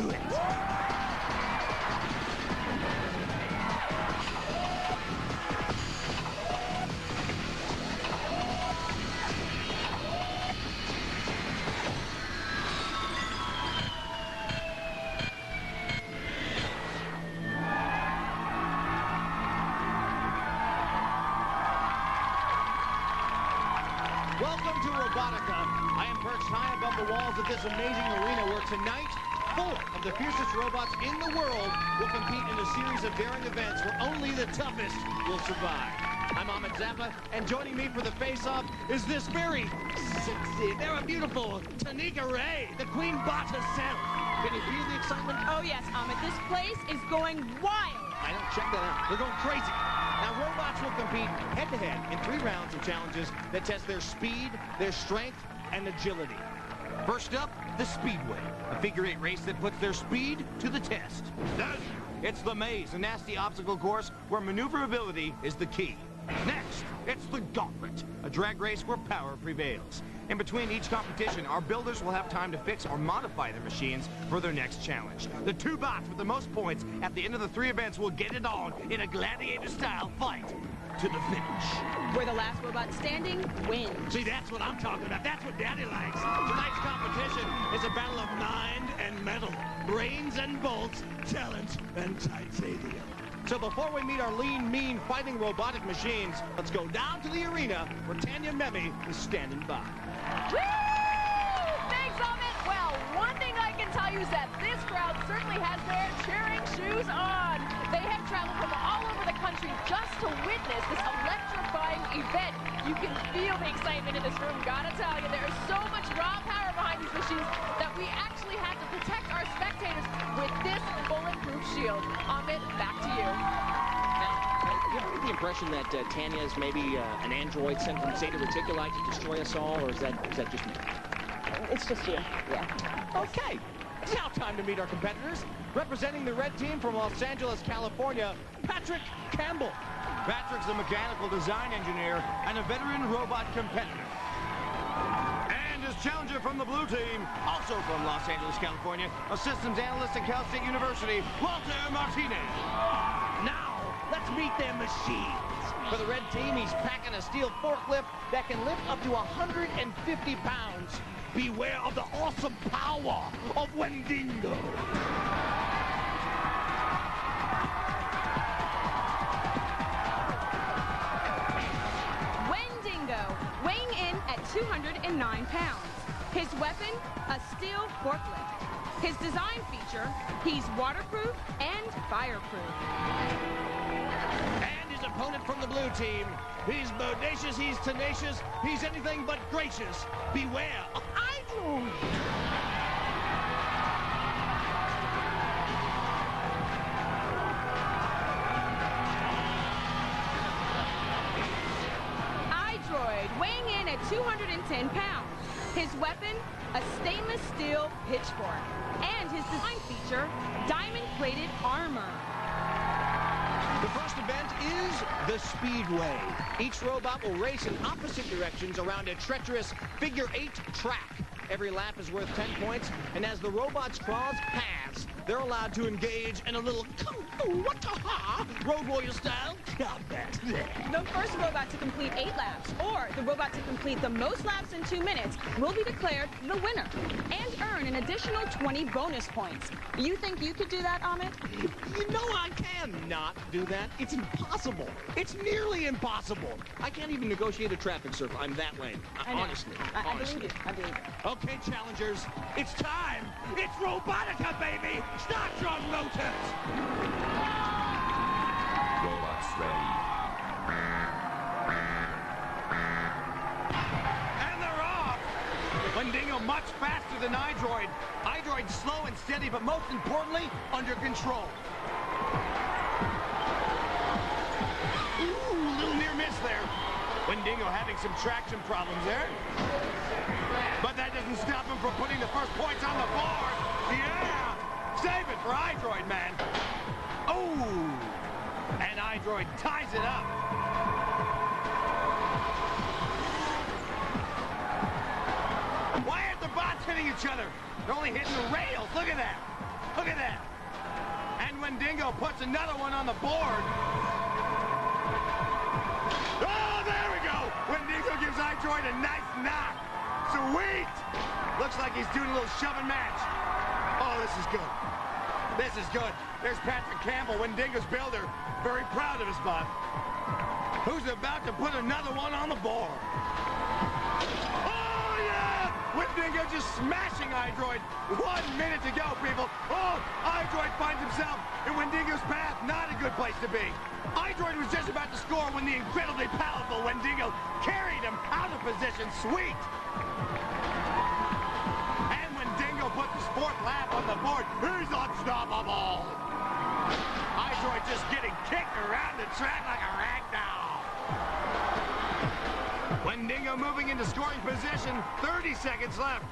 do it. Welcome to Robotica. I am perched high above the walls of this amazing arena where tonight, 4 of the fiercest robots in the world will compete in a series of daring events where only the toughest will survive. I'm Ahmed Zappa, and joining me for the face-off is this very sexy, very beautiful Tanika Ray, the Queen Bot herself. Can you feel the excitement? Oh yes, Ahmed, this place is going wild. I don't check that out. They're going crazy. Now, robots will compete head-to-head in 3 rounds of challenges that test their speed, their strength, and agility. First up, the Speedway, a figure-8 race that puts their speed to the test. It's the Maze, a nasty obstacle course where maneuverability is the key. Next, it's the Gauntlet, a drag race where power prevails. In between each competition, our builders will have time to fix or modify their machines for their next challenge. The 2 bots with the most points at the end of the 3 events will get it on in a gladiator-style fight to the finish. Where the last robot standing wins. See, that's what I'm talking about. That's what Daddy likes. Tonight's competition is a battle of mind and metal, brains and bolts, talent and titanium. So before we meet our lean, mean, fighting robotic machines, let's go down to the arena where Tanya Memi is standing by. Woo! Thanks, Ahmed. Well, one thing I can tell you is that this crowd certainly has their cheering shoes on. They have traveled from all over the country just to witness this electrifying event. You can feel the excitement in this room. Gotta tell you, there is so much raw power behind these machines that we actually have to protect our spectators with this bulletproof shield. Ahmed, back to you. You ever get the impression that Tanya is maybe an android sent from Zeta Reticuli to destroy us all, or is that just me? It's just you. Yeah. Okay, it's now time to meet our competitors. Representing the red team from Los Angeles, California, Patrick Campbell. Patrick's a mechanical design engineer and a veteran robot competitor. And his challenger from the blue team, also from Los Angeles, California, a systems analyst at Cal State University, Walter Martinez. Now, let's meet their machines. For the red team, he's packing a steel forklift that can lift up to 150 pounds. Beware of the awesome power of Wendigo. Wendigo, weighing in at 209 pounds. His weapon, a steel forklift. His design feature, he's waterproof and fireproof. And his opponent from the blue team, he's bodacious, he's tenacious, he's anything but gracious. Beware of Idol. iDroid, weighing in at 210 pounds. His weapon, a stainless steel pitchfork. And his design feature, diamond-plated armor. The first event is the Speedway. Each robot will race in opposite directions around a treacherous figure-8 track. Every lap is worth 10 points, and as the robots cross paths, they're allowed to engage in a little kung fu wataha road warrior style combat. The first robot to complete 8 laps, or the robot to complete the most laps in 2 minutes, will be declared the winner and earn an additional 20 bonus points. You think you could do that, Ahmed? You know I cannot do that. It's impossible. It's nearly impossible. I can't even negotiate a traffic circle. I'm that lame. Honestly. I believe you. I believe you. Okay, challengers, it's time. It's Robotica, baby. Start your motors. Robots ready. And they're off. Wendigo much faster than iDroid. iDroid's slow and steady, but most importantly, under control. Ooh, little near miss there. Wendigo having some traction problems there. But that doesn't stop him from putting the first points on the board. Yeah! Save it for iDroid, man. Oh! And iDroid ties it up. Why aren't the bots hitting each other? They're only hitting the rails. Look at that. Wendigo puts another one on the board. Oh, there we go! Wendigo gives iDroid a nice knock. Sweet! Looks like he's doing a little shoving match. Oh, this is good. This is good. There's Patrick Campbell, Wendigo's builder. Very proud of his bud. Who's about to put another one on the board. Oh, yeah! Wendigo just smashing iDroid. 1 minute to go, people. Oh, iDroid finds himself in Wendigo's path. Not a good place to be. iDroid was just about to score when the incredibly powerful Wendigo carried him out of position. Sweet! And Wendigo puts his 4th lap on the board. He's unstoppable! iDroid just getting kicked around the track like a rag doll. Wendigo moving into scoring position. 30 seconds left.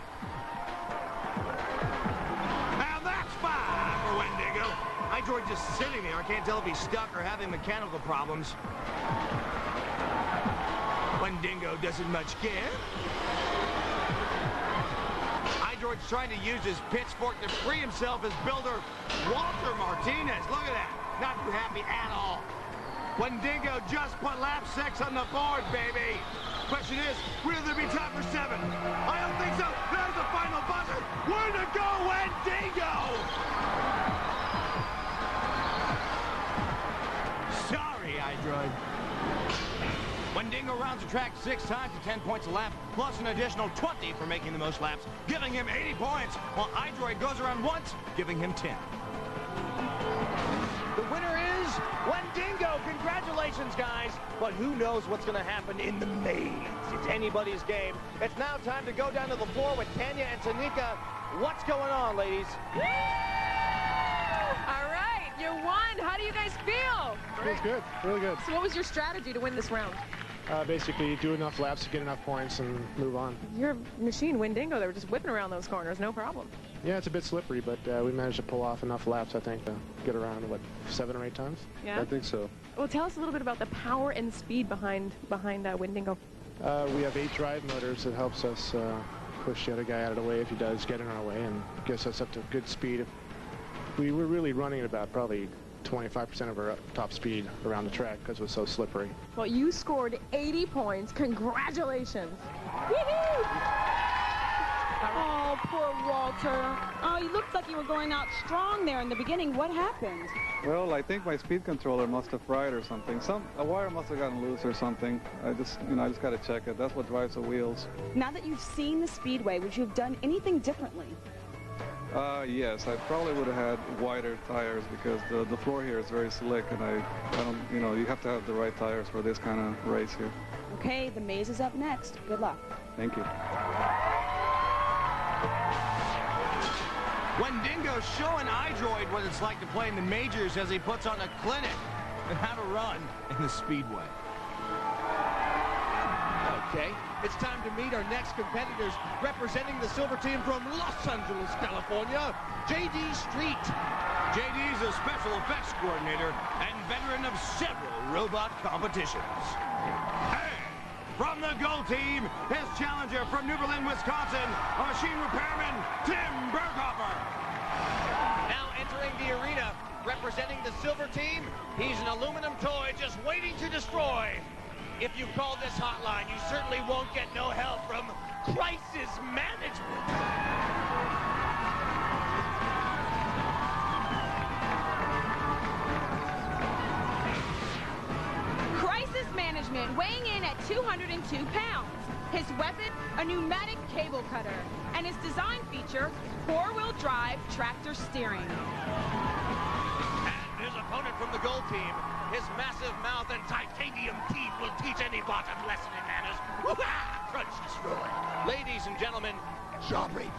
Now that's 5 for Wendigo. iDroid just sitting there. I can't tell if he's stuck or having mechanical problems. Wendigo doesn't much care. iDroid's trying to use his pitchfork to free himself as builder Walter Martinez. Look at that. Not too happy at all. Wendigo just put lap 6 on the board, baby. Question is, will there be time for 7? I don't think so. There's the final buzzer. Where to go, Wendigo? Sorry, iDroid. Wendigo rounds the track 6 times to 10 points a lap, plus an additional 20 for making the most laps, giving him 80 points, while iDroid goes around once, giving him 10. The winner is Wendigo. Congratulations, guys. But who knows what's going to happen in the maze? It's anybody's game. It's now time to go down to the floor with Tanya and Tanika. What's going on, ladies? Woo! All right, you won. How do you guys feel? Feels good, really good. So what was your strategy to win this round? Basically, do enough laps to get enough points and move on. Your machine, Wendigo, they were just whipping around those corners, no problem. Yeah, it's a bit slippery, but we managed to pull off enough laps, I think, to get around, what, 7 or 8 times? Yeah? I think so. Well, tell us a little bit about the power and speed behind Wendigo. We have 8 drive motors that helps us push the other guy out of the way if he does get in our way, and gets us up to good speed. We were really running at about probably 25% of our top speed around the track because it was so slippery. Well, you scored 80 points. Congratulations. Woo-hoo! Oh, poor Walter. Oh, you looked like you were going out strong there in the beginning. What happened? Well, I think my speed controller must have fried or something. A wire must have gotten loose or something. I just got to check it. That's what drives the wheels. Now that you've seen the Speedway, would you have done anything differently? Yes, I probably would have had wider tires because the floor here is very slick, and I don't, you have to have the right tires for this kind of race here. Okay, the maze is up next. Good luck. Thank you. Wendigo showing iDroid what it's like to play in the majors as he puts on a clinic and have a run in the Speedway. Okay, it's time to meet our next competitors. Representing the silver team from Los Angeles, California, J.D. Street. J.D.'s a special effects coordinator and veteran of several robot competitions. And from the gold team, his challenger from New Berlin, Wisconsin, a machine repairman, Tim Berghofer. Now entering the arena, representing the silver team, he's an aluminum toy just waiting to destroy. If you call this hotline, you certainly won't get no help from crisis management. Crisis management, weighing in at 202 pounds. His weapon, a pneumatic cable cutter. And his design feature, 4-wheel drive tractor steering. And his opponent from the gold team, his massive mouth and titanium teeth will teach any bot a lesson in manners. Woo-ha! Crunch destroy. Ladies and gentlemen, Jawbreaker.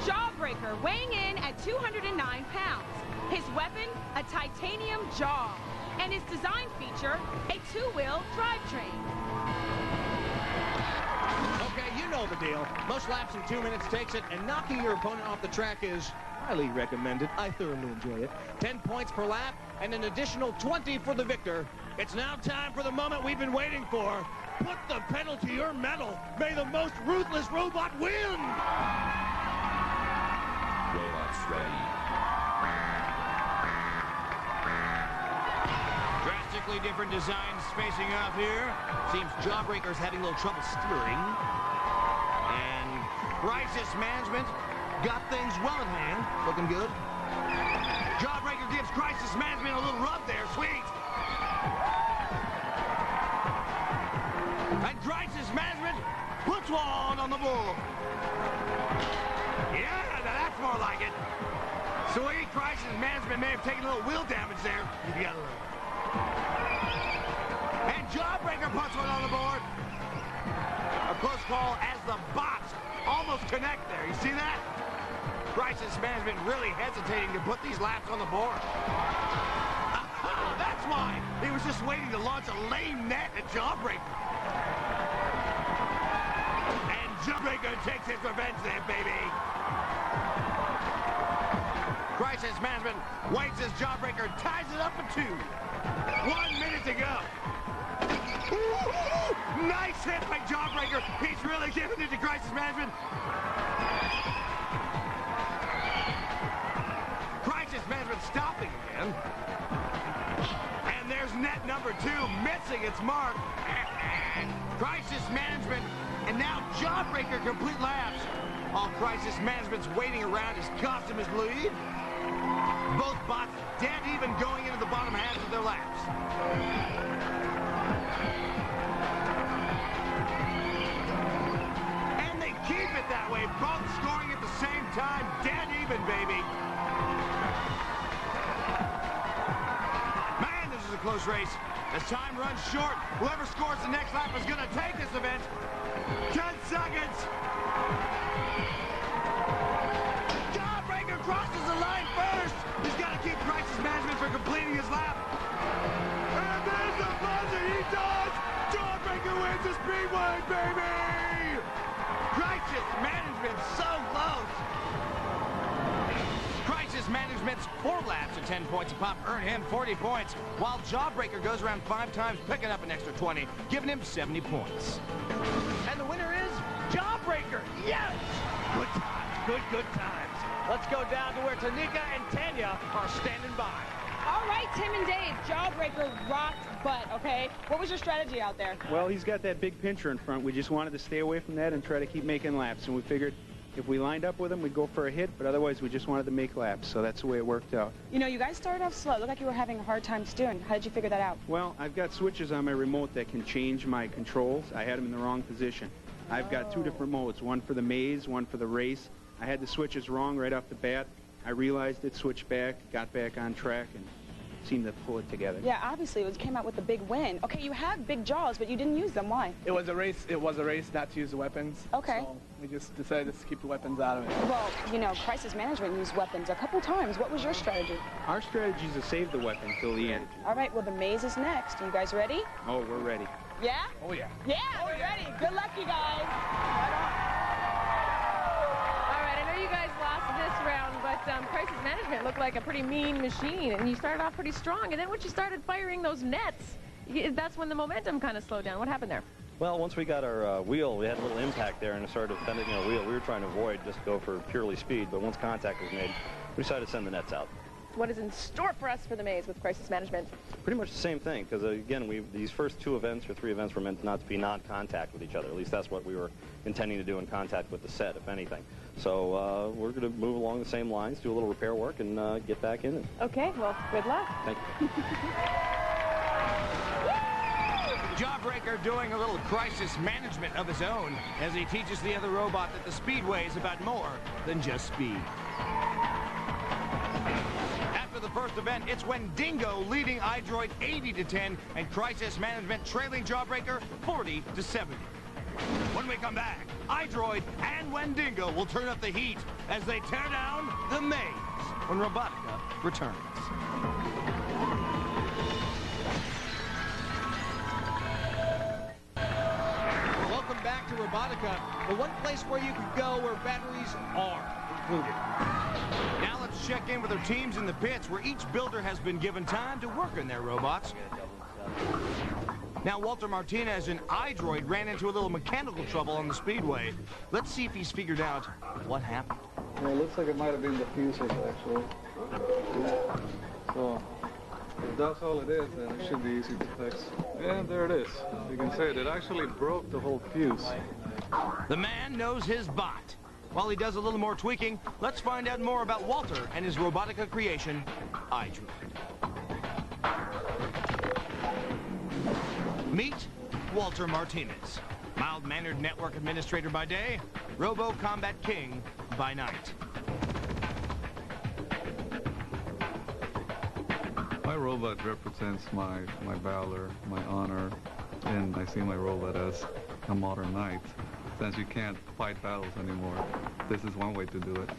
Jawbreaker, weighing in at 209 pounds. His weapon, a titanium jaw. And his design feature, a 2-wheel drivetrain. Okay, you know the deal. Most laps in 2 minutes takes it, and knocking your opponent off the track is highly recommended. I thoroughly enjoy it. 10 points per lap, and an additional 20 for the victor. It's now time for the moment we've been waiting for. Put the pedal to your metal. May the most ruthless robot win! Robots ready. Drastically different designs facing off here. Seems Jawbreaker's having a little trouble steering. And Crisis Management got things well in hand. Looking good. Jawbreaker gives Crisis Management a little rub there. Sweet. And Crisis Management puts one on the board. Yeah, now that's more like it. Sweet. Crisis Management may have taken a little wheel damage there. You gotta love it. And Jawbreaker puts one on the board. A close call as the bots almost connect there. You see that? Crisis Management really hesitating to put these laps on the board. That's why. He was just waiting to launch a lame net at Jawbreaker. And Jawbreaker takes his revenge there, baby. Crisis Management waits as Jawbreaker ties it up at 2. 1 minute to go. Ooh, nice hit by Jawbreaker. He's really giving it to Crisis Management. Crisis Management stopping again. And there's net number 2 missing its mark. Crisis Management and now Jawbreaker complete laps. All Crisis Management's waiting around as cost him his lead. Both bots dead even going into the bottom halves of their laps. And they keep it that way, both scoring at the same time, dead even, baby. Man, this is a close race. As time runs short, whoever scores the next lap is going to take this event. 10 seconds. Jawbreaker crosses the line first. He's got to keep Crisis Management from completing his lap. And there's the buzzer. He does. Jawbreaker wins the Speedway, baby. Crisis Management so close. Crisis Management's 4 laps at 10 points a pop earn him 40 points, while Jawbreaker goes around 5 times, picking up an extra 20, giving him 70 points. And the winner is Jawbreaker. Yes! Good times, good times. Let's go down to where Tanika and Tanya are standing by. All right, Tim and Dave, Jawbreaker rocked butt, okay? What was your strategy out there? Well, he's got that big pincher in front. We just wanted to stay away from that and try to keep making laps. And we figured if we lined up with him, we'd go for a hit, but otherwise we just wanted to make laps. So that's the way it worked out. You know, you guys started off slow. It looked like you were having a hard time steering. How did you figure that out? Well, I've got switches on my remote that can change my controls. I had them in the wrong position. I've got 2 different modes, one for the maze, one for the race. I had the switches wrong right off the bat. I realized it, switched back, got back on track, and seemed to pull it together. Yeah, obviously it came out with a big win. Okay, you have big jaws, but you didn't use them. Why? It was a race. It was a race not to use the weapons. Okay. So we just decided to keep the weapons out of it. Well, you know, Crisis Management used weapons a couple times. What was your strategy? Our strategy is to save the weapon till the end. All right, well, the maze is next. Are you guys ready? Oh, we're ready. Yeah? Oh, yeah. Yeah, we're ready. Good luck, you guys. All right, I know you guys lost this round, but Crisis Management looked like a pretty mean machine, and you started off pretty strong, and then once you started firing those nets, that's when the momentum kind of slowed down. What happened there? Well, once we got our wheel, we had a little impact there and it started bending our wheel. We were trying to avoid just go for purely speed, but once contact was made, we decided to send the nets out. What is in store for us for the maze with Crisis Management? Pretty much the same thing, because again, these first 2 events or 3 events were meant not to be non-contact with each other. At least that's what we were intending to do in contact with the set, if anything. So we're going to move along the same lines, do a little repair work, and get back in it. Okay, well, good luck. Thank you. Jawbreaker doing a little crisis management of his own as he teaches the other robot that the Speedway is about more than just speed. After the first event, it's Wendingo leading iDroid 80-10 and Crisis Management trailing Jawbreaker 40-70. When we come back, iDroid and Wendingo will turn up the heat as they tear down the maze when Robotica returns. Welcome back to Robotica, the one place where you can go where batteries are included. Now let's check in with our teams in the pits where each builder has been given time to work on their robots. Now, Walter Martinez, an iDroid, ran into a little mechanical trouble on the speedway. Let's see if he's figured out what happened. Well, it looks like it might have been the fuses, actually. So, if that's all it is, then it should be easy to fix. And there it is. You can see it actually broke the whole fuse. The man knows his bot. While he does a little more tweaking, let's find out more about Walter and his Robotica creation, iDroid. Meet Walter Martinez, mild-mannered network administrator by day, Robo-Combat King by night. My robot represents my valor, my honor, and I see my robot as a modern knight. Since you can't fight battles anymore, this is one way to do it.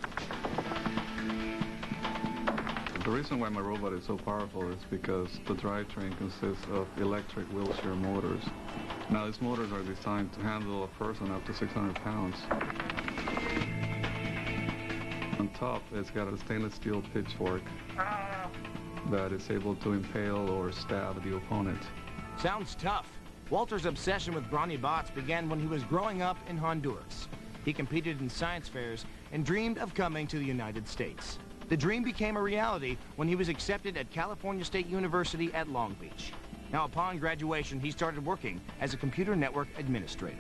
The reason why my robot is so powerful is because the drivetrain consists of electric wheelchair motors. Now, these motors are designed to handle a person up to 600 pounds. On top, it's got a stainless steel pitchfork that is able to impale or stab the opponent. Sounds tough. Walter's obsession with brawny bots began when he was growing up in Honduras. He competed in science fairs and dreamed of coming to the United States. The dream became a reality when he was accepted at California State University at Long Beach. Now, upon graduation, he started working as a computer network administrator.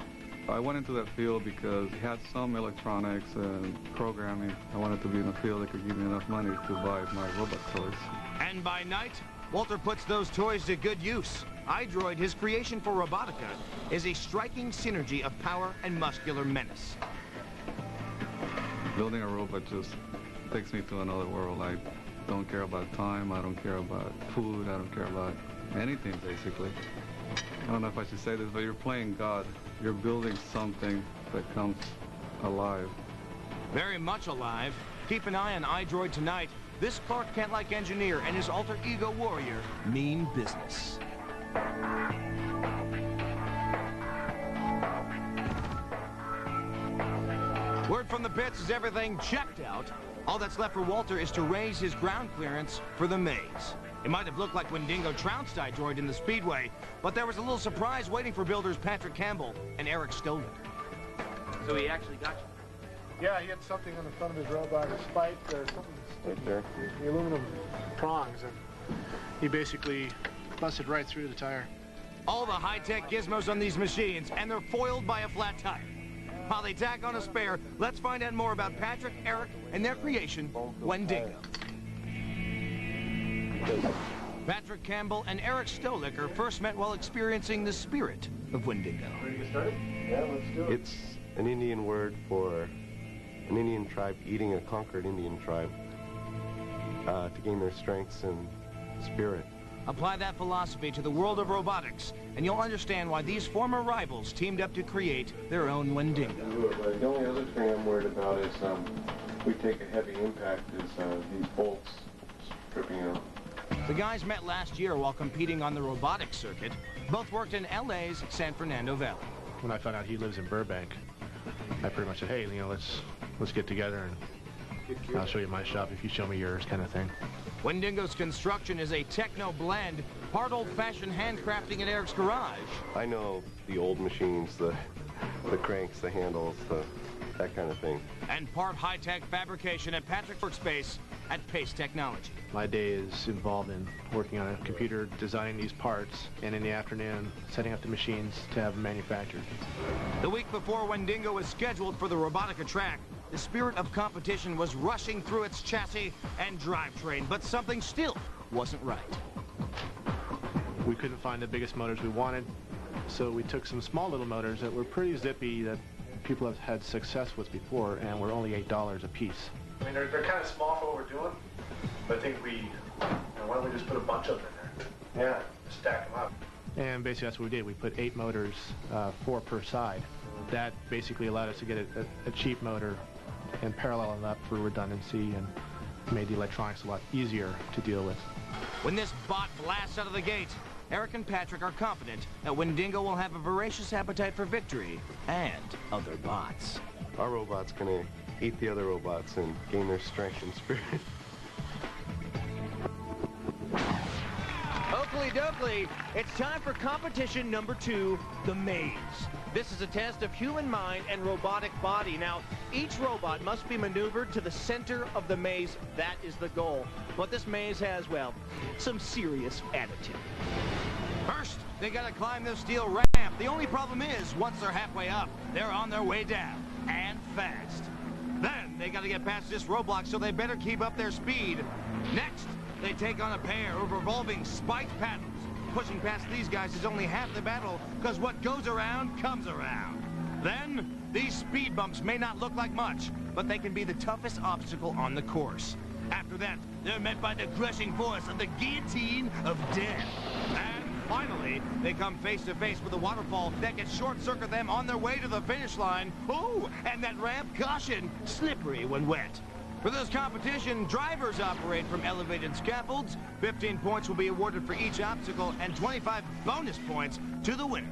I went into that field because it had some electronics and programming. I wanted to be in a field that could give me enough money to buy my robot toys. And by night, Walter puts those toys to good use. iDroid, his creation for Robotica, is a striking synergy of power and muscular menace. Building a robot just takes me to another world. I don't care about time, I don't care about food, I don't care about anything, basically. I don't know if I should say this, but you're playing God. You're building something that comes alive. Very much alive. Keep an eye on iDroid tonight. This Clark Kent-like engineer and his alter ego warrior mean business. Word from the pits is everything checked out. All that's left for Walter is to raise his ground clearance for the maze. It might have looked like Wendigo trounced iDroid in the speedway, but there was a little surprise waiting for builders Patrick Campbell and Eric Stoller. So he actually got you? Yeah, he had something on the front of his robot, a spike or something. Right there. The aluminum prongs, and he basically busted right through the tire. All the high-tech gizmos on these machines, and they're foiled by a flat tire. While they tack on a spare, let's find out more about Patrick, Eric, and their creation, Wendigo. Patrick Campbell and Eric Stolicker first met while experiencing the spirit of Wendigo. It's an Indian word for an Indian tribe eating a conquered Indian tribe to gain their strengths and spirit. Apply that philosophy to the world of robotics, and you'll understand why these former rivals teamed up to create their own Wendigo. The only other thing I'm worried about is we take a heavy impact is these bolts stripping out. The guys met last year while competing on the robotics circuit. Both worked in LA's San Fernando Valley. When I found out he lives in Burbank, I pretty much said, hey, you know, let's get together and I'll show you my shop if you show me yours, kind of thing. Wendigo's construction is a techno blend, part old-fashioned handcrafting at Eric's garage. I know the old machines, the cranks, the handles, that kind of thing. And part high-tech fabrication at Patrick's workspace at Pace Technology. My day is involved in working on a computer, designing these parts, and in the afternoon, setting up the machines to have them manufactured. The week before Wendigo was scheduled for the Robotica track, the spirit of competition was rushing through its chassis and drivetrain, but something still wasn't right. We couldn't find the biggest motors we wanted, so we took some small little motors that were pretty zippy that people have had success with before, and were only $8 a piece. I mean, they're kind of small for what we're doing, but I think why don't we just put a bunch of them in there? Yeah. Stack them up. And basically that's what we did. We put 8 motors, 4 per side. That basically allowed us to get a cheap motor and parallel it up for redundancy, and made the electronics a lot easier to deal with. When this bot blasts out of the gate, Eric and Patrick are confident that Wendigo will have a voracious appetite for victory and other bots. Our robot's gonna eat the other robots and gain their strength and spirit. Oakley Okie-dokie, it's time for competition number 2, the maze. This is a test of human mind and robotic body. Now, each robot must be maneuvered to the center of the maze. That is the goal. But this maze has, well, some serious attitude. First, they gotta climb this steel ramp. The only problem is, once they're halfway up, they're on their way down, and fast. Then, they gotta get past this roadblock, so they better keep up their speed. Next, they take on a pair of revolving spiked paddles. Pushing past these guys is only half the battle, because what goes around comes around. Then, these speed bumps may not look like much, but they can be the toughest obstacle on the course. After that, they're met by the crushing force of the guillotine of death. And finally, they come face to face with a waterfall that can short-circuit them on their way to the finish line. Oh, and that ramp, caution, slippery when wet. For this competition, drivers operate from elevated scaffolds. 15 points will be awarded for each obstacle and 25 bonus points to the winner.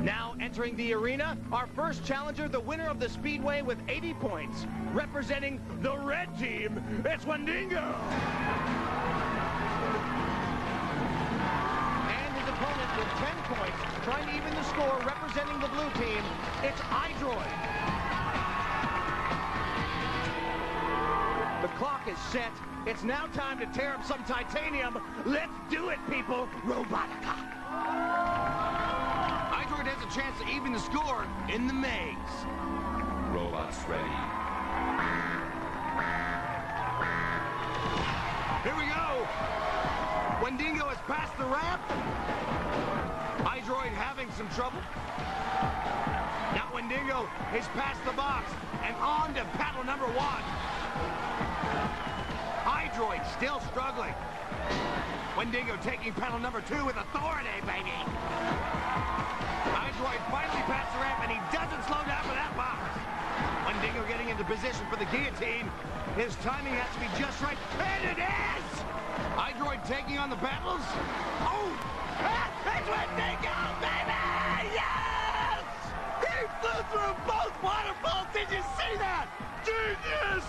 Now entering the arena, our first challenger, the winner of the Speedway with 80 points. Representing the red team, it's Wendigo! And his opponent with 10 points, trying to even the score, representing the blue team, it's iDroid. The clock is set. It's now time to tear up some titanium. Let's do it, people. Robotica. iDroid has a chance to even the score in the maze. Robots ready. Here we go. Wendigo has passed the ramp. iDroid having some trouble. Now Wendigo is past the box and on to paddle number 1. iDroid still struggling. Wendigo taking paddle number 2 with authority, baby. iDroid finally passed the ramp, and he doesn't slow down for that box. Wendigo getting into position for the guillotine. His timing has to be just right, and it is! iDroid taking on the paddles. Oh! It's Wendigo, baby! Yes! He flew through both waterfalls! Did you see that? Genius!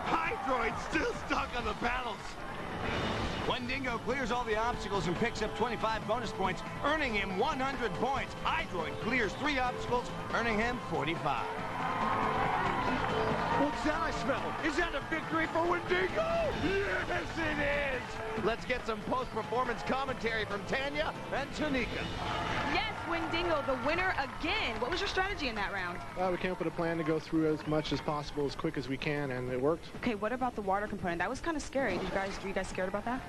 iDroid still stuck on the paddles. Wendigo clears all the obstacles and picks up 25 bonus points, earning him 100 points. iDroid clears 3 obstacles, earning him 45. What's that I smell? Is that a victory for Wendigo? Yes, it is! Let's get some post-performance commentary from Tanya and Tanika. Yes, Wendigo, the winner again. What was your strategy in that round? We came up with a plan to go through as much as possible, as quick as we can, and it worked. Okay, what about the water component? That was kind of scary. Were you guys scared about that?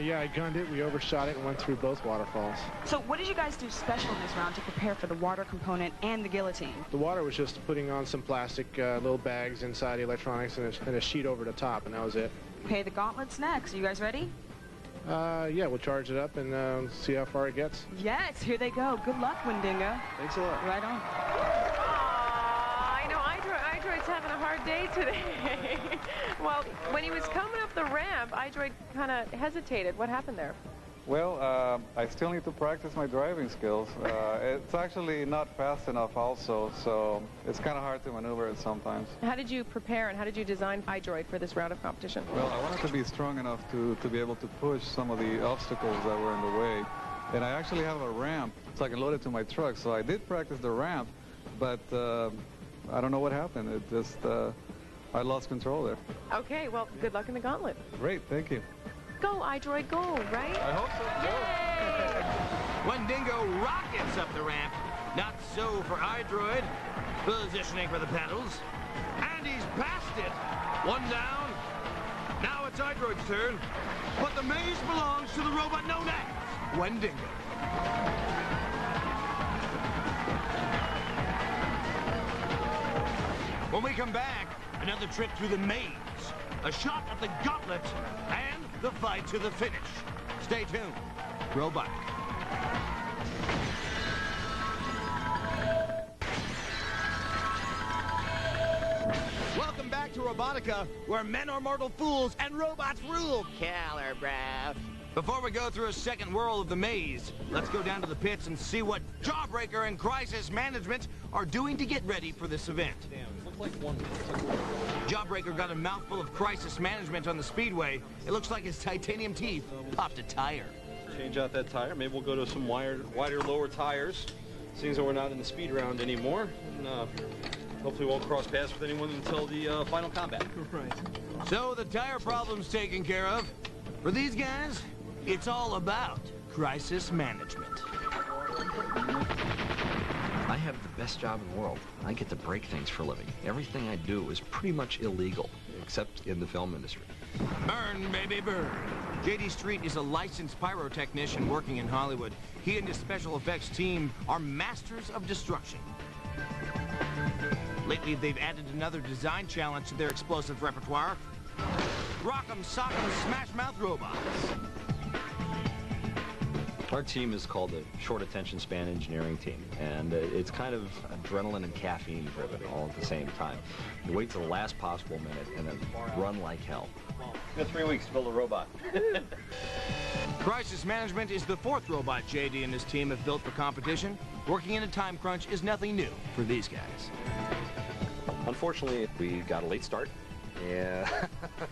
Yeah, I gunned it. We overshot it and went through both waterfalls. So what did you guys do special in this round to prepare for the water component and the guillotine? The water was just putting on some plastic little bags inside the electronics and a sheet over the top, and that was it. Okay, the gauntlet's next. Are you guys ready? Yeah, we'll charge it up and see how far it gets. Yes, here they go. Good luck, Wendigo. Thanks a lot. Right on. I know iDroid's having a hard day today. Well, when he was coming up the ramp, iDroid kind of hesitated. What happened there? Well, I still need to practice my driving skills. It's actually not fast enough also, so it's kind of hard to maneuver it sometimes. How did you prepare and how did you design iDroid for this round of competition? Well, I wanted to be strong enough to be able to push some of the obstacles that were in the way. And I actually have a ramp, so I can load it to my truck. So I did practice the ramp, but I don't know what happened. It just, I lost control there. Okay, well, good luck in the gauntlet. Great, thank you. Go, iDroid, go, right? I hope so. Yay! Wendigo rockets up the ramp. Not so for iDroid. Positioning for the pedals. And he's past it. One down. Now it's iDroid's turn. But the maze belongs to the robot known as Wendigo. When we come back, another trip through the maze. A shot at the gauntlet and the fight to the finish. Stay tuned. Robotica. Welcome back to Robotica, where men are mortal fools and robots rule. Killer, bro. Before we go through a second whirl of the maze, let's go down to the pits and see what Jawbreaker and Crisis Management are doing to get ready for this event. Jawbreaker got a mouthful of Crisis Management on the Speedway. It looks like his titanium teeth popped a tire. change out that tire. Maybe we'll go to some wider, lower tires, seeing as we're not in the speed round anymore. And, hopefully we won't cross paths with anyone until the final combat. Right. So the tire problem's taken care of. For these guys, it's all about crisis management. I have the best job in the world. I get to break things for a living. Everything I do is pretty much illegal, except in the film industry. Burn, baby, burn. J.D. Street is a licensed pyrotechnician working in Hollywood. He and his special effects team are masters of destruction. Lately, they've added another design challenge to their explosive repertoire. Rock'em, sock'em, smash-mouth robots. Our team is called the Short Attention Span Engineering Team, and it's kind of adrenaline and caffeine driven all at the same time. You wait till the last possible minute and then run like hell. We got 3 weeks to build a robot. Crisis management is the fourth robot J.D. and his team have built for competition. Working in a time crunch is nothing new for these guys. Unfortunately, we got a late start. Yeah,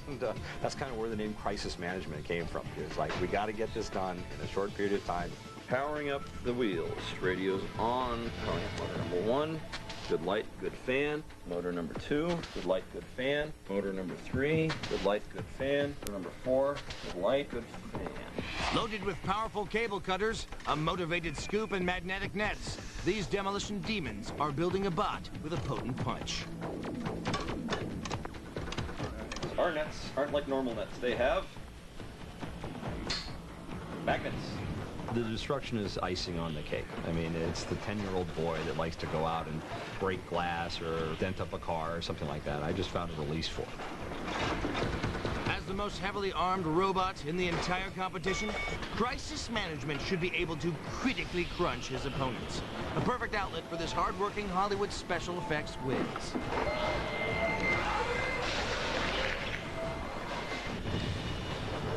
and that's kind of where the name crisis management came from. It's like, we got to get this done in a short period of time. Powering up the wheels. Radio's on. Powering up motor number 1. Good light, good fan. Motor number 2. Good light, good fan. Motor number 3. Good light, good fan. Motor number 4. Good light, good fan. Loaded with powerful cable cutters, a motivated scoop, and magnetic nets, these demolition demons are building a bot with a potent punch. Our nets aren't like normal nets. They have magnets. The destruction is icing on the cake. I mean, it's the 10-year-old boy that likes to go out and break glass or dent up a car or something like that. I just found a release for it. As the most heavily armed robot in the entire competition, crisis management should be able to critically crunch his opponents. A perfect outlet for this hard-working Hollywood special effects whiz.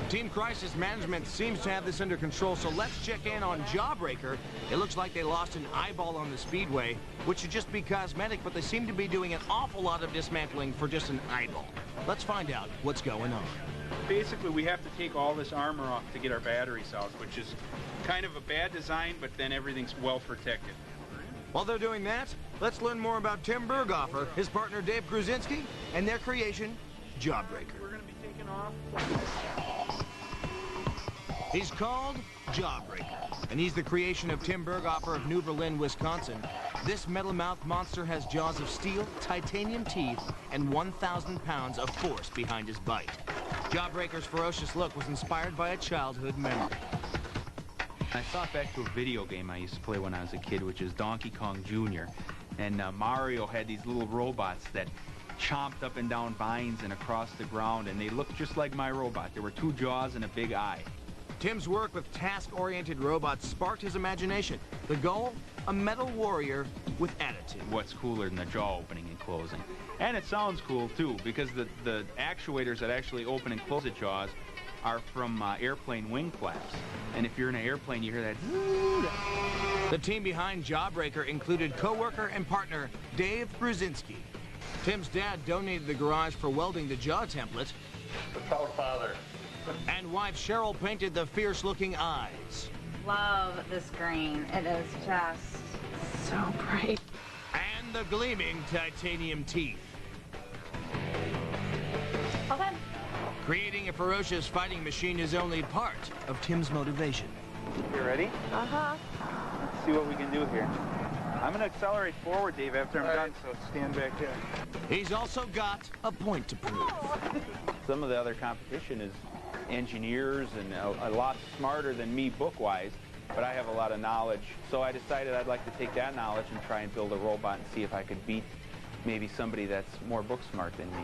Team Crisis Management seems to have this under control, so let's check in on Jawbreaker. It looks like they lost an eyeball on the speedway, which should just be cosmetic, but they seem to be doing an awful lot of dismantling for just an eyeball. Let's find out what's going on. Basically, we have to take all this armor off to get our batteries out, which is kind of a bad design, but then everything's well protected. While they're doing that, let's learn more about Tim Berghofer, his partner Dave Gruzinski, and their creation, Jawbreaker. We're going to be taking off. He's called Jawbreaker, and he's the creation of Tim Berghofer of New Berlin, Wisconsin. This metal-mouthed monster has jaws of steel, titanium teeth, and 1,000 pounds of force behind his bite. Jawbreaker's ferocious look was inspired by a childhood memory. I thought back to a video game I used to play when I was a kid, which is Donkey Kong Jr. And Mario had these little robots that chomped up and down vines and across the ground, and they looked just like my robot. There were 2 jaws and a big eye. Tim's work with task-oriented robots sparked his imagination. The goal? A metal warrior with attitude. What's cooler than the jaw opening and closing? And it sounds cool, too, because the actuators that actually open and close the jaws are from airplane wing flaps. And if you're in an airplane, you hear that. The team behind Jawbreaker included co-worker and partner Dave Gruzinski. Tim's dad donated the garage for welding the jaw template. The proud father. And wife Cheryl painted the fierce-looking eyes. Love this green. It is just so bright. And the gleaming titanium teeth. Okay. Creating a ferocious fighting machine is only part of Tim's motivation. You ready? Uh-huh. Let's see what we can do here. I'm going to accelerate forward, Dave, after I'm done, so stand back here. He's also got a point to prove. Some of the other competition is engineers and a lot smarter than me book-wise, but I have a lot of knowledge. So I decided I'd like to take that knowledge and try and build a robot and see if I could beat maybe somebody that's more book-smart than me.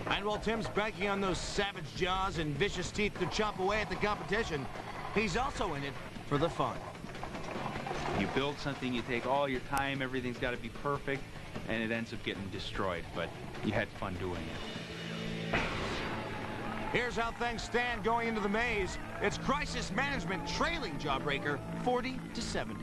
And while Tim's banking on those savage jaws and vicious teeth to chop away at the competition, he's also in it for the fun. You build something, you take all your time, everything's got to be perfect, and it ends up getting destroyed, but you had fun doing it. Here's how things stand going into the maze. It's Crisis Management trailing Jawbreaker 40-70.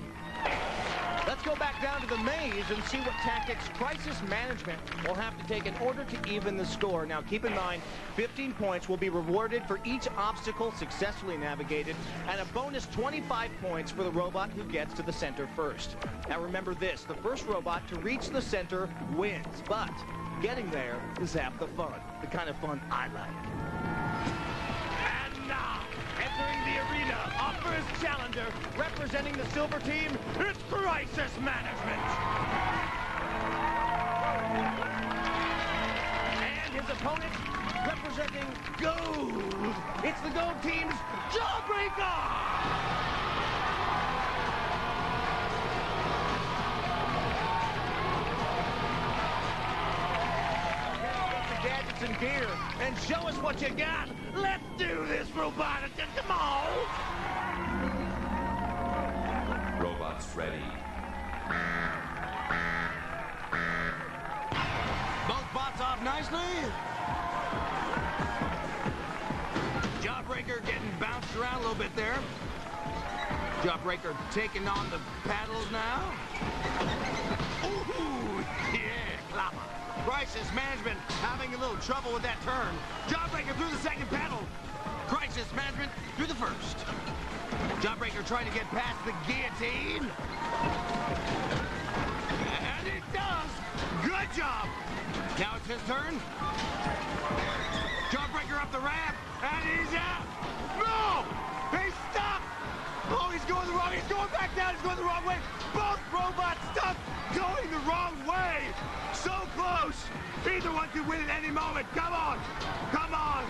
Let's go back down to the maze and see what tactics Crisis Management will have to take in order to even the score. Now, keep in mind, 15 points will be rewarded for each obstacle successfully navigated, and a bonus 25 points for the robot who gets to the center first. Now, remember this, the first robot to reach the center wins, but getting there is half the fun, the kind of fun I like. And now, entering the arena, our first challenger, representing the silver team, it's Crisis Management. And his opponent, representing gold, it's the gold team's Jawbreaker. Gadgets and gear, and show us what you got. Let's do this, Robotica. Come on. Robots ready. Both bots off nicely. Jawbreaker getting bounced around a little bit there. Jawbreaker taking on the paddles now. Ooh, yeah, clapper. Crisis Management having a little trouble with that turn. Jawbreaker through the second paddle. Crisis Management through the first. Jawbreaker trying to get past the guillotine. And it does. Good job. Now it's his turn. Jawbreaker up the ramp. And he's out. No! He's stuck. Oh, he's going the wrong. He's going back down. He's going the wrong way. Both robots stuck going the wrong way. So close. Either one could win at any moment. Come on. Come on.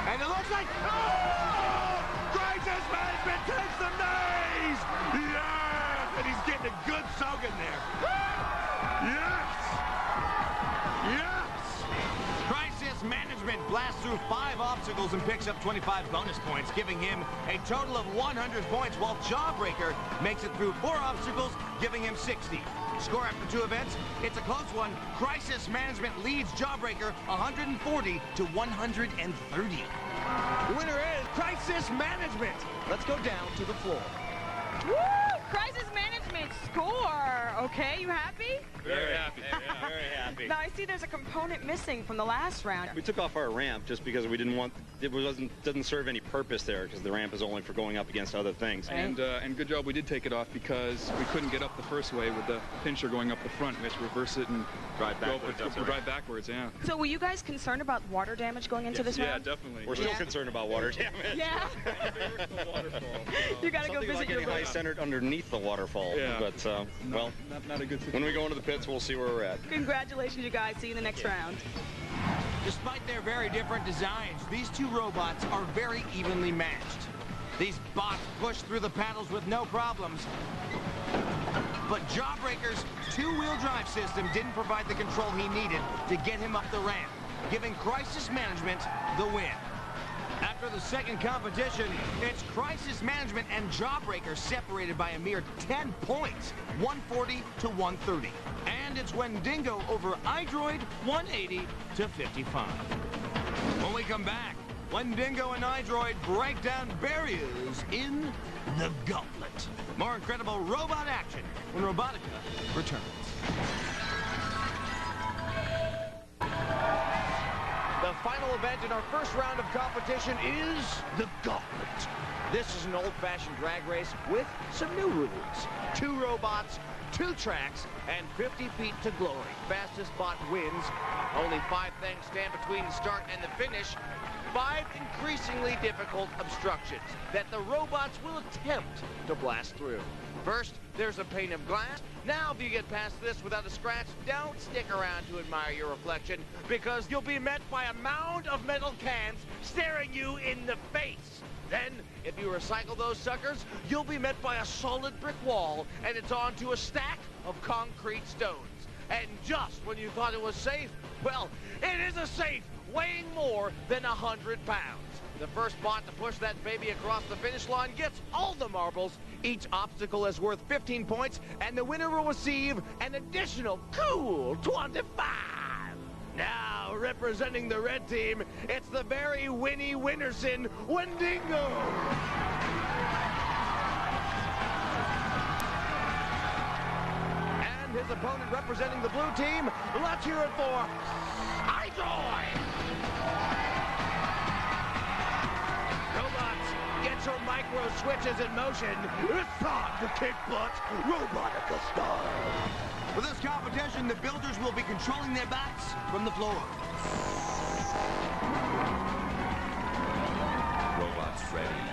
And it looks like... Oh! Crisis Management takes the maze. Yeah! And he's getting a good soaking there. Yes! Yes! Crisis Management blasts through 5 obstacles and picks up 25 bonus points, giving him a total of 100 points, while Jawbreaker makes it through 4 obstacles, giving him 60. Score after 2 events, it's a close one. Crisis Management leads Jawbreaker 140 to 130. The winner is Crisis Management. Let's go down to the floor. Woo! Crisis Management score. Okay, you happy? Very happy. Yeah, very happy. Now, I see there's a component missing from the last round. We took off our ramp just because we didn't want, doesn't serve any purpose there, because the ramp is only for going up against other things. And good job we did take it off, because we couldn't get up the first way with the pincher going up the front. We had to reverse it and drive backwards. Drive backwards, yeah. So were you guys concerned about water damage going into this round? Yeah, definitely. We're still concerned about water damage. Yeah. You got to go visit like your getting high-centered underneath the waterfall. Yeah. But, well, not a good situation. When we go into the pits, we'll see where we're at. Congratulations, you guys. See you in the next round. Despite their very different designs, these two robots are very evenly matched. These bots push through the paddles with no problems. But Jawbreaker's 2-wheel drive system didn't provide the control he needed to get him up the ramp, giving Crisis Management the win. After the second competition, it's Crisis Management and Jawbreaker separated by a mere 10 points, 140 to 130. And it's Wendigo over iDroid, 180 to 55. When we come back, Wendigo and iDroid break down barriers in the gauntlet. More incredible robot action when Robotica returns. The final event in our first round of competition is the Gauntlet. This is an old-fashioned drag race with some new rules. 2 robots, 2 tracks, and 50 feet to glory. Fastest bot wins. Only 5 things stand between the start and the finish. 5 increasingly difficult obstructions that the robots will attempt to blast through. First, there's a pane of glass. Now, if you get past this without a scratch, don't stick around to admire your reflection, because you'll be met by a mound of metal cans staring you in the face. Then, if you recycle those suckers, you'll be met by a solid brick wall, and it's on to a stack of concrete stones. And just when you thought it was safe, well, it is a safe weighing more than 100 pounds. The first bot to push that baby across the finish line gets all the marbles. Each obstacle is worth 15 points, and the winner will receive an additional cool 25. Now, representing the red team, it's the very Winnie Winterson Wendigo. his opponent representing the blue team. Let's hear it for iDroid! Robots, get your micro switches in motion. It's time to kick butt Robotica style. For this competition, the builders will be controlling their bats from the floor. Robots ready.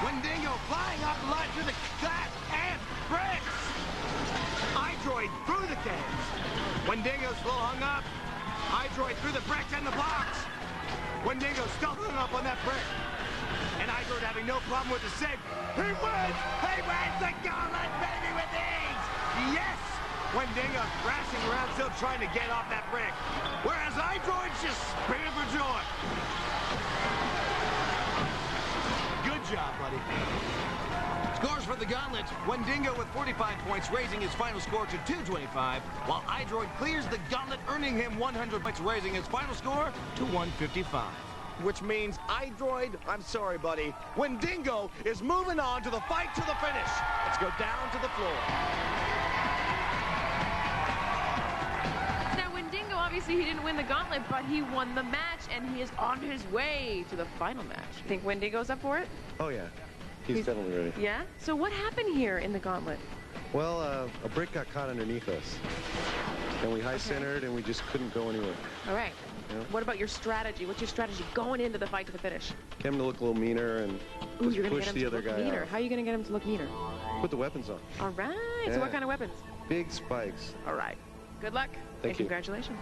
Wendigo flying off the line through the glass and bricks. iDroid through the cans. Wendigo's still hung up. iDroid through the bricks and the blocks. Wendigo still hung up on that brick. And iDroid having no problem with the save. He wins! He wins the gauntlet, baby, with ease! Yes! Wendigo thrashing around, still trying to get off that brick. Whereas iDroid's just spinning for joy. Good job, buddy. Scores for the gauntlet. Wendigo with 45 points, raising his final score to 225, while iDroid clears the gauntlet, earning him 100 points, raising his final score to 155. Which means iDroid, I'm sorry, buddy, Wendigo is moving on to the fight to the finish. Let's go down to the floor. Now, Wendigo, obviously, he didn't win the gauntlet, but he won the match, and he is on his way to the final match. Think Wendigo's up for it? Oh, yeah. He's definitely ready. Yeah? So what happened here in the gauntlet? Well, a brick got caught underneath us. And we high-centered, and we just couldn't go anywhere. All right. Yeah. What about your strategy? What's your strategy going into the fight to the finish? Get him to look a little meaner and Ooh, just you're gonna push get him the to other look guy meaner. out. How are you going to get him to look meaner? Put the weapons on. All right. Yeah. So what kind of weapons? Big spikes. All right. Good luck. Thank you. Congratulations.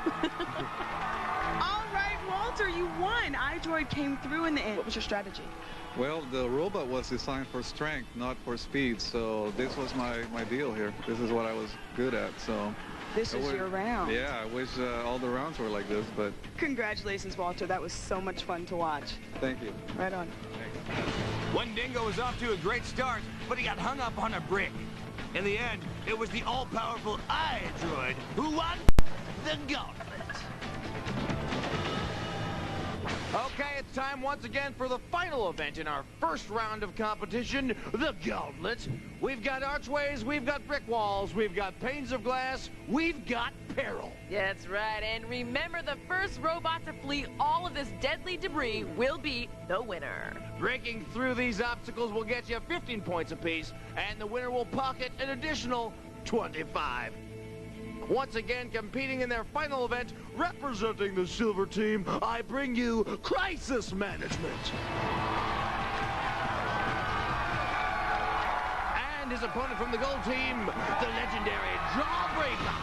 All right, Walter, you won. iDroid came through in the end. What was your strategy? Well, the robot was designed for strength, not for speed, so this was my deal here. This is what I was good at, so... This is your round. Yeah, I wish all the rounds were like this, but... Congratulations, Walter. That was so much fun to watch. Thank you. Right on. Wendigo was off to a great start, but he got hung up on a brick. In the end, it was the all-powerful iDroid who won the gauntlet. Okay, it's time once again for the final event in our first round of competition, the gauntlet. We've got archways, we've got brick walls, we've got panes of glass, we've got peril. That's right. And remember, the first robot to flee all of this deadly debris will be the winner. Breaking through these obstacles will get you 15 points apiece, and the winner will pocket an additional 25. Once again, competing in their final event, representing the silver team, I bring you Crisis Management. And his opponent from the gold team, the legendary Jawbreaker.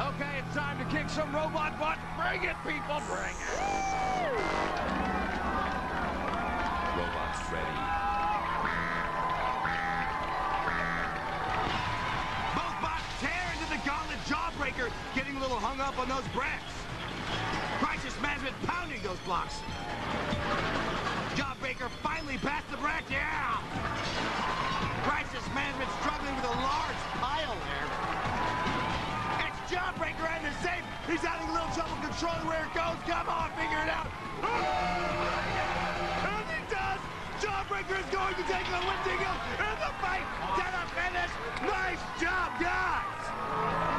Okay, it's time to kick some robot butt. Bring it, people, bring it. Robots ready. Jawbreaker getting a little hung up on those bricks. Crisis Management pounding those blocks. Jawbreaker finally past the brick, yeah! Crisis Management struggling with a large pile there. It's Jawbreaker and the safe. He's having a little trouble controlling where it goes. Come on, figure it out. And he does! Jawbreaker is going to take the Wendigo in the fight to the finish. Nice job, guys!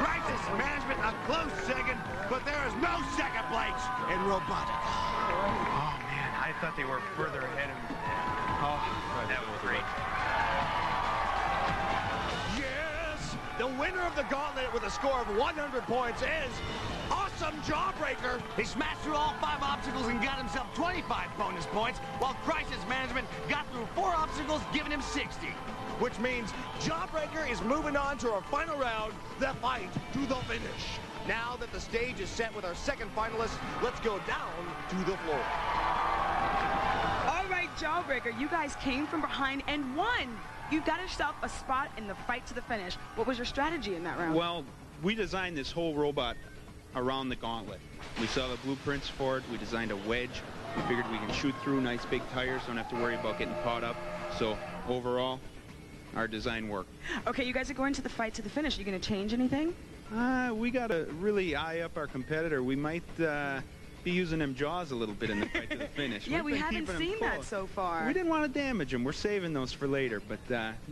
Crisis Management a close second, but there is no second place in Robotica. Oh, man, I thought they were further ahead of me. Oh, that was great. Yes! The winner of the gauntlet with a score of 100 points is Awesome Jawbreaker. He smashed through all 5 obstacles and got himself 25 bonus points, while Crisis Management got through 4 obstacles, giving him 60. Which means Jawbreaker is moving on to our final round, the fight to the finish. Now that the stage is set with our second finalist, let's go down to the floor. All right, Jawbreaker, you guys came from behind and won. You've got yourself a spot in the fight to the finish. What was your strategy in that round? Well, we designed this whole robot around the gauntlet. We saw the blueprints for it. We designed a wedge. We figured we can shoot through nice big tires, don't have to worry about getting caught up. So overall, our design worked. Okay, you guys are going to the fight to the finish. Are you going to change anything? We got to really eye up our competitor. We might be using them jaws a little bit in the fight to the finish. Yeah, We've we been haven't keeping them seen that close. so far. We didn't want to damage them. We're saving those for later, but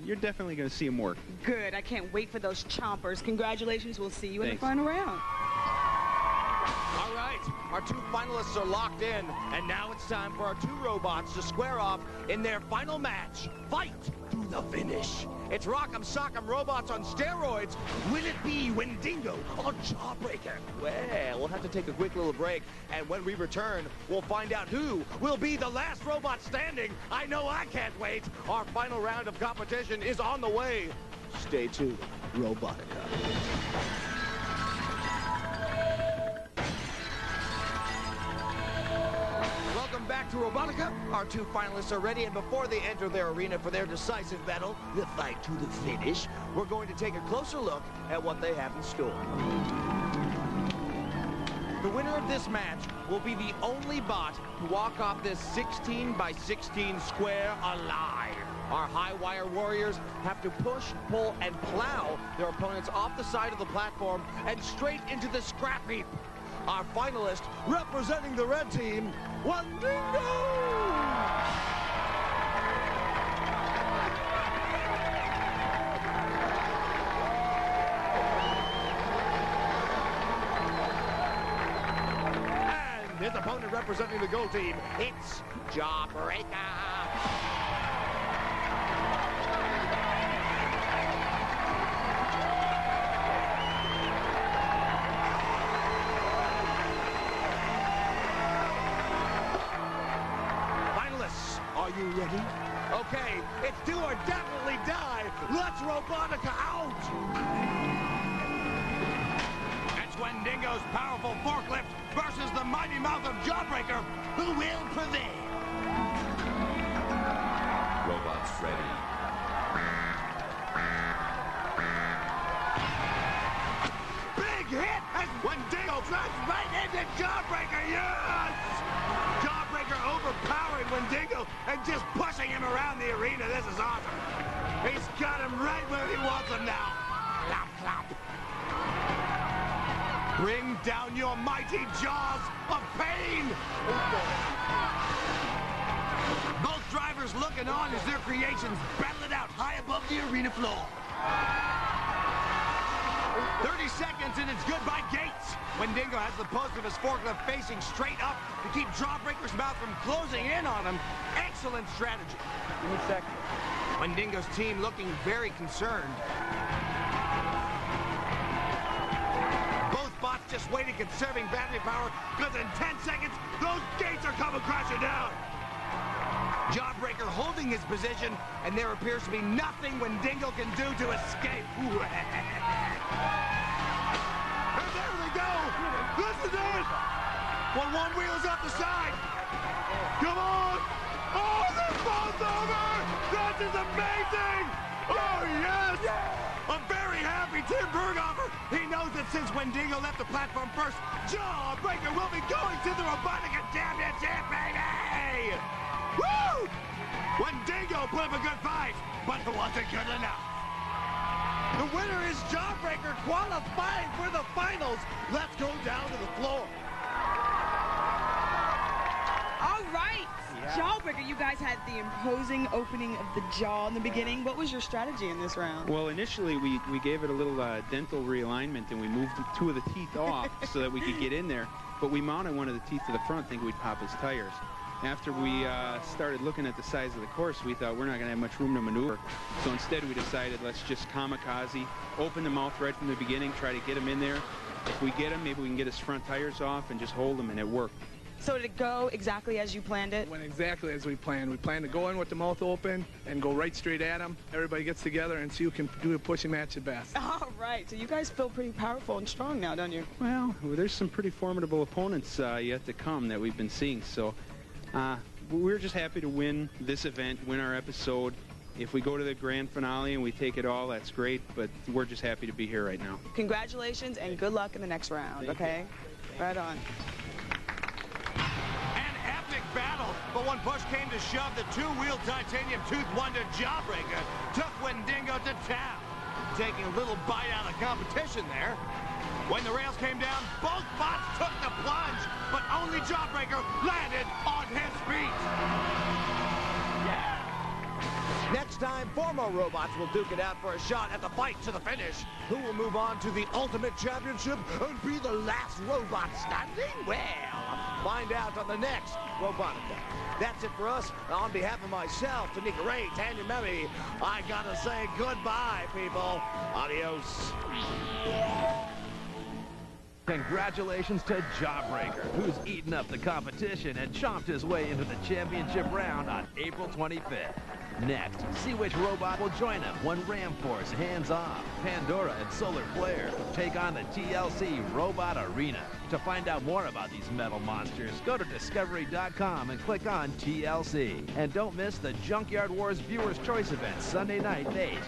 you're definitely going to see them work. Good. I can't wait for those chompers. Congratulations. We'll see you in the Thanks. final round. All right, our two finalists are locked in, and now it's time for our two robots to square off in their final match. Fight to the finish. It's Rock'em Sock'em Robots on steroids. Will it be Wendigo or Jawbreaker? Well, we'll have to take a quick little break, and when we return, we'll find out who will be the last robot standing. I know I can't wait. Our final round of competition is on the way. Stay tuned, Robotica. Welcome back to Robotica. Our two finalists are ready, and before they enter their arena for their decisive battle, the fight to the finish, we're going to take a closer look at what they have in store. The winner of this match will be the only bot to walk off this 16 by 16 square alive. Our high-wire warriors have to push, pull, and plow their opponents off the side of the platform and straight into the scrap heap. Our finalist, representing the red team, Wendigo! And his opponent representing the gold team, it's Jawbreaker! Are you ready? Okay, it's do or definitely die. Let's Robotica out! It's Wendigo's powerful forklift versus the mighty mouth of Jawbreaker. Who will prevail? Robots ready. Big hit as Wendigo drives right into Jawbreaker. Yes! Jawbreaker overpowering Wendigo and just pushing him around the arena. This is awesome. He's got him right where he wants him now. Clop, clop. Bring down your mighty jaws of pain. Both drivers looking on as their creations battle it out high above the arena floor. 30 seconds and it's goodbye gates. Wendigo has the post of his forklift facing straight up to keep Jawbreaker's mouth from closing in on him. Excellent strategy. Give me a second. Wendigo's team looking very concerned. Both bots just waiting, conserving battery power, because in 10 seconds, those gates are coming crashing down. Jawbreaker holding his position, and there appears to be nothing Wendigo can do to escape. And there they go! This is it! Well, one wheel's off the side. Come on! Oh, they're both over! This is amazing! Oh, yes! A very happy Tim Berghofer. He knows that since Wendigo left the platform first, Jawbreaker will be going to the Robotica Championship, baby! Woo! Wendigo put up a good fight, but it wasn't good enough. The winner is Jawbreaker, qualifying for the finals. Let's go down to the floor. All right. Jawbreaker, you guys had the imposing opening of the jaw in the beginning. What was your strategy in this round? Well, initially we gave it a little dental realignment and we moved two of the teeth off so that we could get in there. But we mounted one of the teeth to the front thinking we'd pop his tires. After we started looking at the size of the course, we thought we're not going to have much room to maneuver. So instead we decided let's just kamikaze, open the mouth right from the beginning, try to get him in there. If we get him, maybe we can get his front tires off and just hold him, and it worked. So did it go exactly as you planned it? It went exactly as we planned. We planned to go in with the mouth open and go right straight at him. Everybody gets together and see who can do a pushing match the best. All right. So you guys feel pretty powerful and strong now, don't you? Well, there's some pretty formidable opponents yet to come that we've been seeing. So we're just happy to win this event, win our episode. If we go to the grand finale and we take it all, that's great, but we're just happy to be here right now. Congratulations and good luck in the next round, okay? Right on. An epic battle, but when push came to shove, the two-wheel titanium tooth wonder Jawbreaker took Wendigo to town, taking a little bite out of the competition there. When the rails came down, both bots took the plunge, but only Jawbreaker landed on his feet. Next time, 4 more robots will duke it out for a shot at the fight to the finish. Who will move on to the Ultimate Championship and be the last robot standing? Well, find out on the next Robotica. That's it for us. On behalf of myself, Tanika Ray, Tanya Murray, I gotta say goodbye, people. Adios. Congratulations to Jawbreaker, who's eaten up the competition and chomped his way into the championship round on April 25th. Next, see which robot will join him when Ramforce, Hands Off, Pandora, and Solar Flare take on the TLC Robot Arena. To find out more about these metal monsters, go to Discovery.com and click on TLC. And don't miss the Junkyard Wars Viewers' Choice event Sunday night at 8.